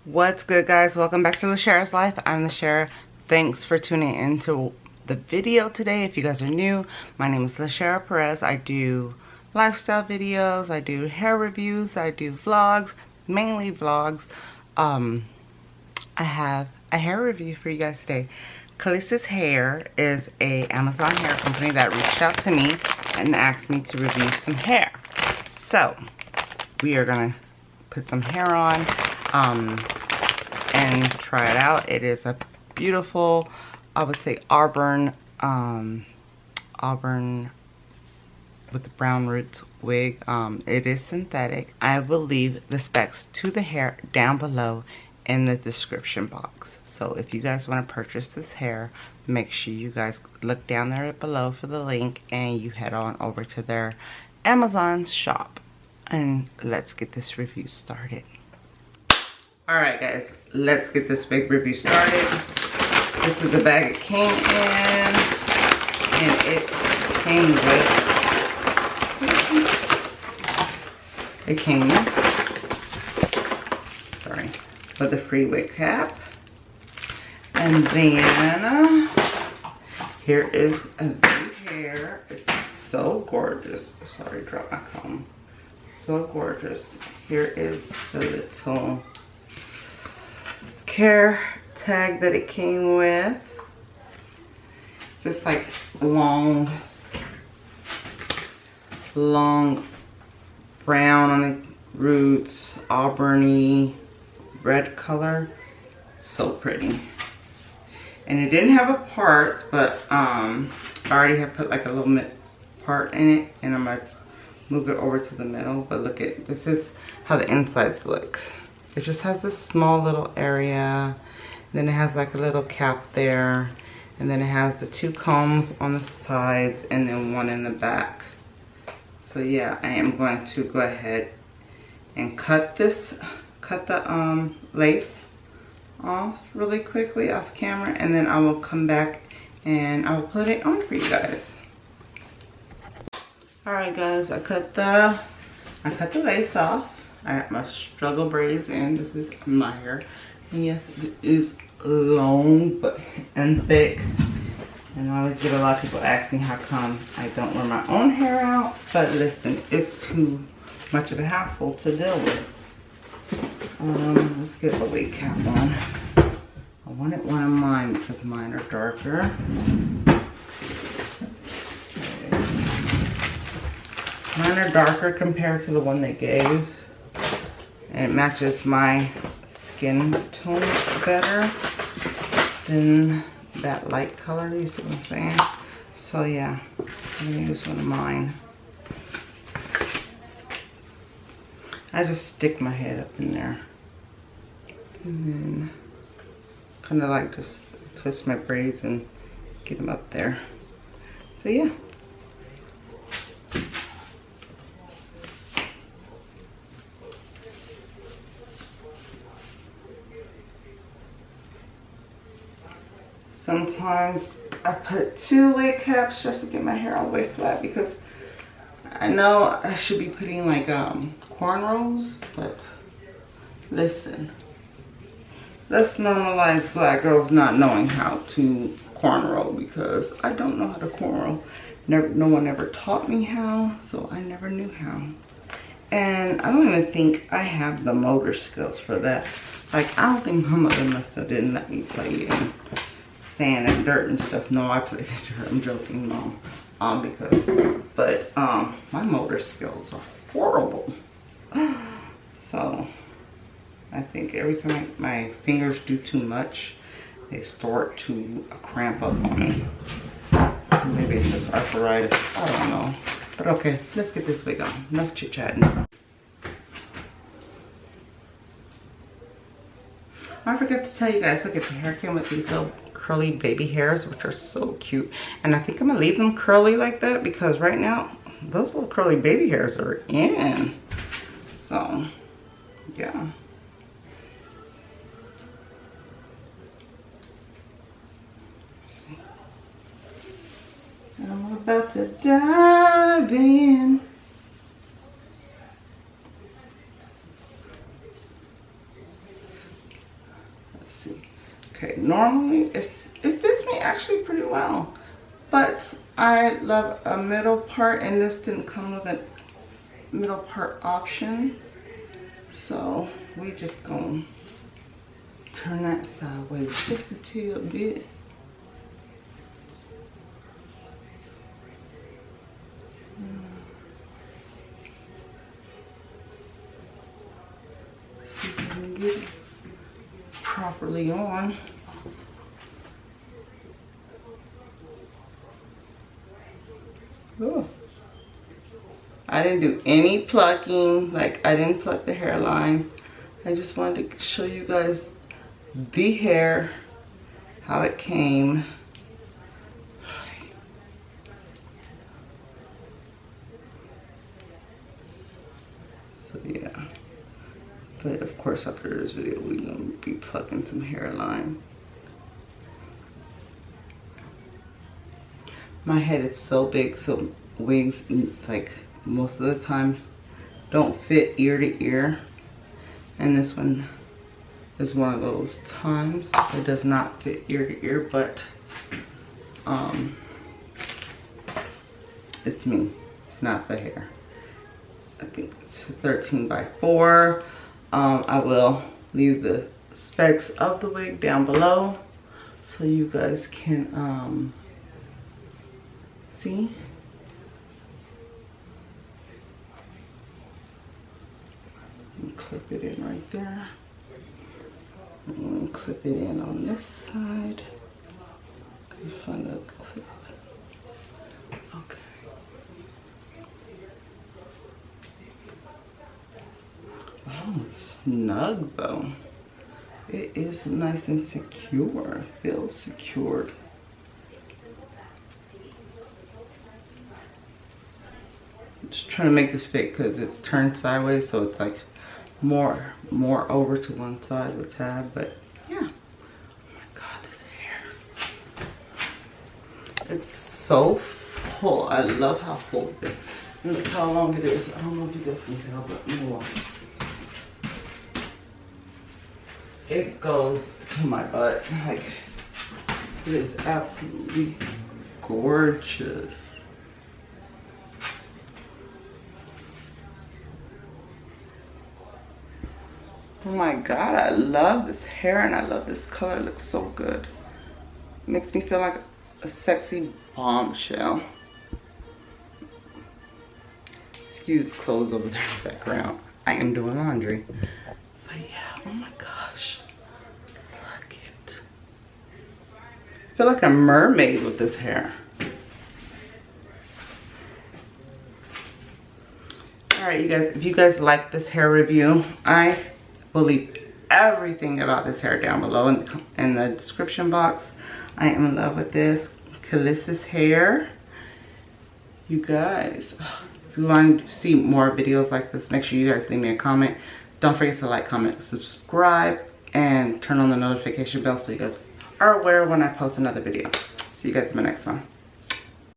What's good, guys? Welcome back to LaShara's Life. I'm LaShara. Thanks for tuning into the video today. If you guys are new, my name is LaShara Perez. I do lifestyle videos, I do hair reviews, I do vlogs, mainly vlogs. I have a hair review for you guys today. Kalyss's Hair is a Amazon hair company that reached out to me and asked me to review some hair. So we are gonna put some hair on and try it out. It is a beautiful, I would say auburn with the brown roots wig. It is synthetic. I will leave the specs to the hair down below in the description box. So if you guys want to purchase this hair, make sure you guys look down there below for the link and you head on over to their Amazon shop. And let's get this review started. Alright guys, let's get this big review started. This is the bag it came in, and it came with a free wig cap. And then here is the hair. It's so gorgeous. Sorry, drop my comb. So gorgeous. Here is the little care tag that it came with. It's just like long brown on the roots, auburny red color. So pretty. And it didn't have a part, but I already have put like a little part in it, and I'm gonna move it over to the middle. But look at this, is how the insides look. It just has this small little area, then it has like a little cap there, and then it has the two combs on the sides and then one in the back. So yeah, I am going to go ahead and cut the lace off really quickly off camera, and then I will come back and I will put it on for you guys. Alright guys, I cut the lace off. I have my struggle braids in. This is my hair, and yes, it is long and thick. And I always get a lot of people asking how come I don't wear my own hair out. But listen, it's too much of a hassle to deal with. Let's get the wig cap on. I wanted one of mine because mine are darker. Mine are darker compared to the one they gave. And it matches my skin tone better than that light color, you see what I'm saying? So yeah, I'm gonna use one of mine. I just stick my head up in there. And then kind of like just twist my braids and get them up there. So yeah. Sometimes I put 2 wig caps just to get my hair all the way flat, because I know I should be putting like cornrows, but listen, let's normalize black girls not knowing how to cornrow, because I don't know how to cornrow. No one ever taught me how, so I never knew how. And I don't even think I have the motor skills for that. Like, I don't think my mother must have didn't let me play in sand and dirt and stuff. No, I played in dirt. I'm joking, Mom. But my motor skills are horrible. So I think every time my fingers do too much, they start to cramp up on me. Maybe it's just arthritis. I don't know. But okay, let's get this wig on. Enough chit chatting. I forgot to tell you guys, look at the hair came with these little curly baby hairs, which are so cute. And I think I'm gonna leave them curly like that, because right now those little curly baby hairs are in. So yeah. I'm about to dive in. Okay, normally it fits me actually pretty well, but I love a middle part, and this didn't come with a middle part option, so we just gonna turn that sideways just a teeny bit. See if I can get it properly on. Oh. I didn't do any plucking, like I didn't pluck the hairline. I just wanted to show you guys the hair, how it came. So yeah, but of course after this video we're gonna be plucking some hairline. My head is so big, so wigs like most of the time don't fit ear to ear, and this one is one of those times it does not fit ear to ear, but it's me, it's not the hair. I think it's 13 by 4. I will leave the specs of the wig down below so you guys can see. Clip it in right there. And clip it in on this side. Can you find that clip? Okay. Oh, it's snug though. It is nice and secure. It feels secured. I'm just trying to make this fit because it's turned sideways, so it's like more over to one side of the tab, but yeah. Oh my god, this hair. It's so full. I love how full it is. And look how long it is. I don't know if you guys can tell, but more. It goes to my butt. Like, it is absolutely gorgeous. Oh my god, I love this hair and I love this color. It looks so good. It makes me feel like a sexy bombshell. Excuse the clothes over there in the background. I am doing laundry. But yeah, oh my gosh. Look it. I feel like a mermaid with this hair. Alright, you guys, if you guys like this hair review, I will leave everything about this hair down below in the description box. I am in love with this Kalyss's hair. You guys, if you want to see more videos like this, make sure you guys leave me a comment. Don't forget to like, comment, subscribe, and turn on the notification bell so you guys are aware when I post another video. See you guys in my next one.